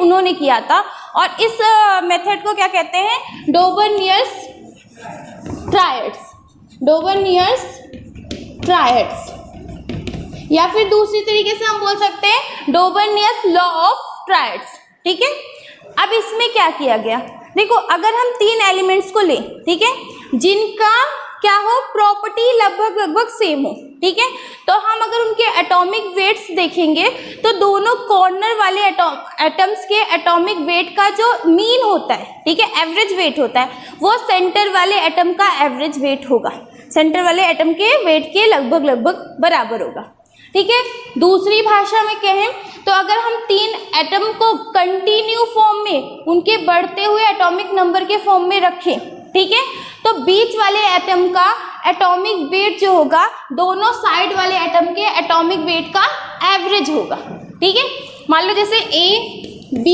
उन्होंने किया था। और इस मेथड को क्या कहते हैं? डोबर्नियर्स ट्रायड्स, डोबर्नियर्स ट्रायड्स, या फिर दूसरी तरीके से हम बोल सकते हैं डोबर्नियर्स लॉ ऑफ ट्रायड्स। ठीक है, अब इसमें क्या किया गया, देखो अगर हम 3 एलिमेंट्स को लें, ठीक है, जिनका क्या हो, प्रॉपर्टी लगभग सेम हो, ठीक है, तो हम अगर उनके एटॉमिक वेट्स देखेंगे तो दोनों कॉर्नर वाले एटम्स के एटॉमिक वेट का जो मीन होता है, ठीक है, एवरेज वेट होता है, वो सेंटर वाले एटम का एवरेज वेट होगा, सेंटर वाले एटम के वेट के लगभग बराबर होगा। ठीक है, दूसरी भाषा में कहें तो अगर हम 3 एटम को कंटिन्यू फॉर्म में उनके बढ़ते हुए एटॉमिक नंबर के फॉर्म में रखें, ठीक है, तो बीच वाले एटम का एटॉमिक वेट जो होगा दोनों साइड वाले एटम के एटॉमिक वेट का एवरेज होगा। ठीक है, मान लो जैसे A, B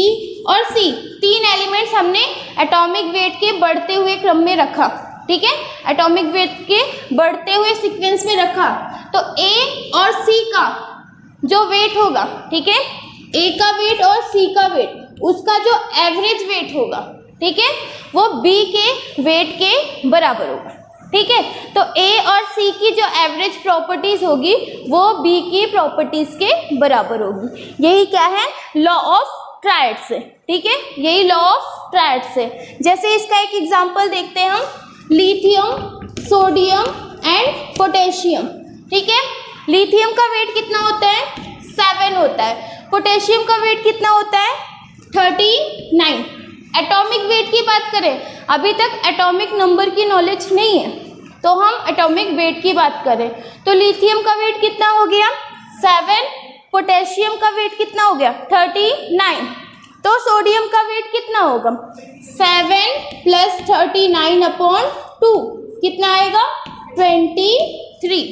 और C 3 एलिमेंट्स हमने एटॉमिक वेट के बढ़ते हुए क्रम में रखा, ठीक है, एटॉमिक वेट के बढ़ते हुए सीक्वेंस में रखा, तो A और C का जो वेट होगा, ठीक है, A का वेट और C का वेट, उसका जो एवरेज वेट होगा, ठीक है, वो B के वेट के बराबर होगा। ठीक है, तो A और C की जो एवरेज प्रॉपर्टीज होगी वो B की प्रॉपर्टीज के बराबर होगी। यही क्या है, लॉ ऑफ ट्रायड्स है। ठीक है, यही लॉ ऑफ ट्रायड्स है। जैसे इसका एक एग्जांपल देखते हैं हम, लिथियम, सोडियम एंड पोटेशियम। ठीक है, लिथियम का वेट कितना होता है, 7 होता है, पोटेशियम का वेट कितना होता है, 39। एटॉमिक वेट की बात करें, अभी तक एटॉमिक नंबर की नॉलेज नहीं है, तो हम एटॉमिक वेट की बात करें तो लिथियम का वेट कितना हो गया, 7, पोटेशियम का वेट कितना हो गया, 39, तो सोडियम का वेट कितना होगा, 7 + 39/2 कितना आएगा, 23।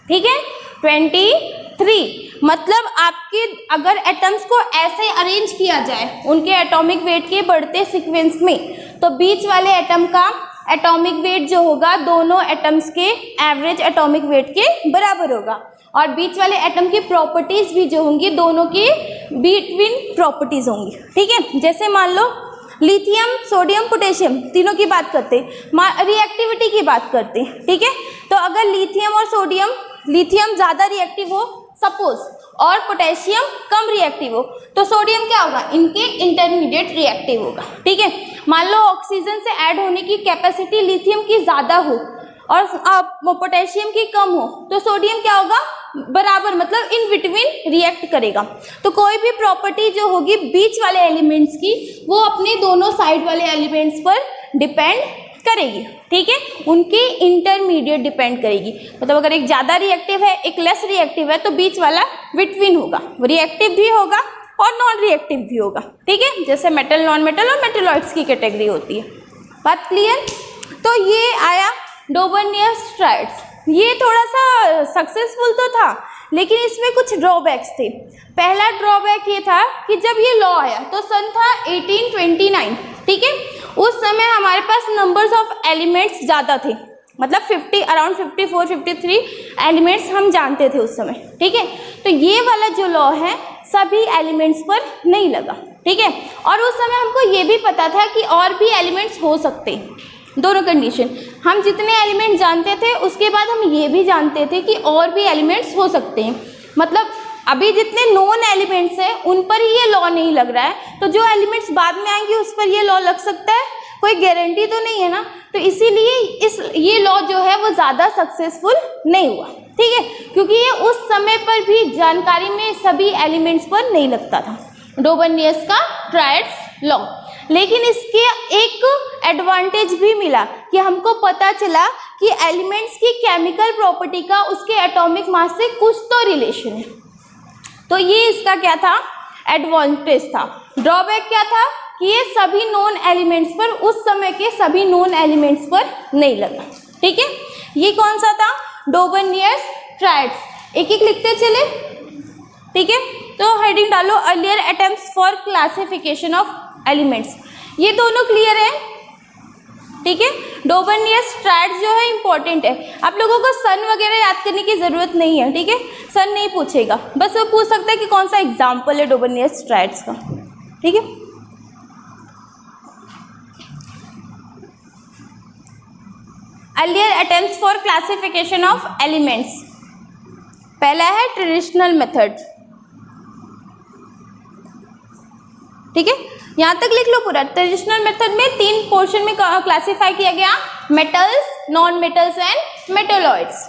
ठीक है, 23। मतलब आपके अगर एटम्स को ऐसे अरेंज किया जाए उनके एटॉमिक वेट के बढ़ते सीक्वेंस में, तो बीच वाले एटम का एटॉमिक वेट जो होगा दोनों एटम्स के एवरेज एटॉमिक वेट के बराबर होगा, और बीच वाले एटम की प्रॉपर्टीज भी जो होंगी दोनों की बिटवीन प्रॉपर्टीज होंगी। ठीक है, जैसे मान लो लिथियम, सोडियम, पोटेशियम तीनों की बात करते हैं, रिएक्टिविटी की बात करते हैं। ठीक है, तो अगर लिथियम और सोडियम, लिथियम ज़्यादा रिएक्टिव हो सपोज और पोटेशियम कम रिएक्टिव हो, तो सोडियम क्या होगा, इनके इंटरमीडिएट रिएक्टिव होगा। ठीक है, मान लो ऑक्सीजन से ऐड होने की कैपेसिटी लिथियम की ज़्यादा हो और पोटेशियम की कम हो, तो सोडियम क्या होगा, बराबर, मतलब इन बिटवीन रिएक्ट करेगा। तो कोई भी प्रॉपर्टी जो होगी बीच वाले एलिमेंट्स की वो अपने दोनों साइड वाले एलिमेंट्स पर डिपेंड करेगी। ठीक है, उनकी इंटरमीडिएट डिपेंड करेगी, मतलब अगर एक ज़्यादा रिएक्टिव है एक लेस रिएक्टिव है तो बीच वाला बिटवीन होगा, रिएक्टिव भी होगा और नॉन रिएक्टिव भी होगा। ठीक है, जैसे मेटल, नॉन मेटल और मेटलॉइड्स की कैटेगरी होती है। बात क्लियर? तो ये आया डोबर्नियर्स ट्रायड्स। ये थोड़ा सा सक्सेसफुल तो था लेकिन इसमें कुछ ड्रॉबैक्स थे। पहला ड्रॉबैक ये था कि जब ये लॉ आया तो सन था 1829। ठीक है, उस समय हमारे पास नंबर्स ऑफ एलिमेंट्स ज़्यादा थे, मतलब 50, अराउंड 54, 53 एलिमेंट्स हम जानते थे उस समय। ठीक है, तो ये वाला जो लॉ है सभी एलिमेंट्स पर नहीं लगा। ठीक है, और उस समय हमको ये भी पता था कि और भी एलिमेंट्स हो सकते हैं, दोनों कंडीशन, हम जितने एलिमेंट जानते थे उसके बाद हम ये भी जानते थे कि और भी एलिमेंट्स हो सकते हैं। मतलब अभी जितने नोन एलिमेंट्स हैं उन पर ही ये लॉ नहीं लग रहा है, तो जो एलिमेंट्स बाद में आएंगे उस पर ये लॉ लग सकता है, कोई गारंटी तो नहीं है ना। तो इसीलिए ये लॉ जो है वो ज़्यादा सक्सेसफुल नहीं हुआ। ठीक है, क्योंकि ये उस समय पर भी जानकारी में सभी एलिमेंट्स पर नहीं लगता था, डोबर्नियर्स का ट्रायड्स लॉ। लेकिन इसके एक एडवांटेज भी मिला कि हमको पता चला कि एलिमेंट्स की केमिकल प्रॉपर्टी का उसके एटॉमिक मास से कुछ तो रिलेशन है। तो ये इसका क्या था, एडवांटेज था। ड्रॉबैक क्या था कि ये सभी नॉन एलिमेंट्स पर, उस समय के सभी नॉन एलिमेंट्स पर नहीं लगा। ठीक है, ये कौन सा था, डोबर्नियर्स ट्रायड्स। एक एक लिखते चले। ठीक है, तो हेडिंग डालो earlier attempts for classification of elements. ये दोनों क्लियर है? ठीक है, डोबर्नियर्स ट्रायड्स जो है इंपॉर्टेंट है। आप लोगों को सन वगैरह याद करने की ज़रूरत नहीं है। ठीक है, सन नहीं पूछेगा, बस वो पूछ सकता है कि कौन सा एग्जाम्पल है डोबर्नियर्स ट्रायड्स का। ठीक है। Earlier attempts for classification of elements, पहला है ट्रेडिशनल मेथड, ठीक है, यहां तक लिख लो पूरा। ट्रेडिशनल मेथड में 3 पोर्शन में क्लासिफाई किया गया, metals, non metals and metalloids.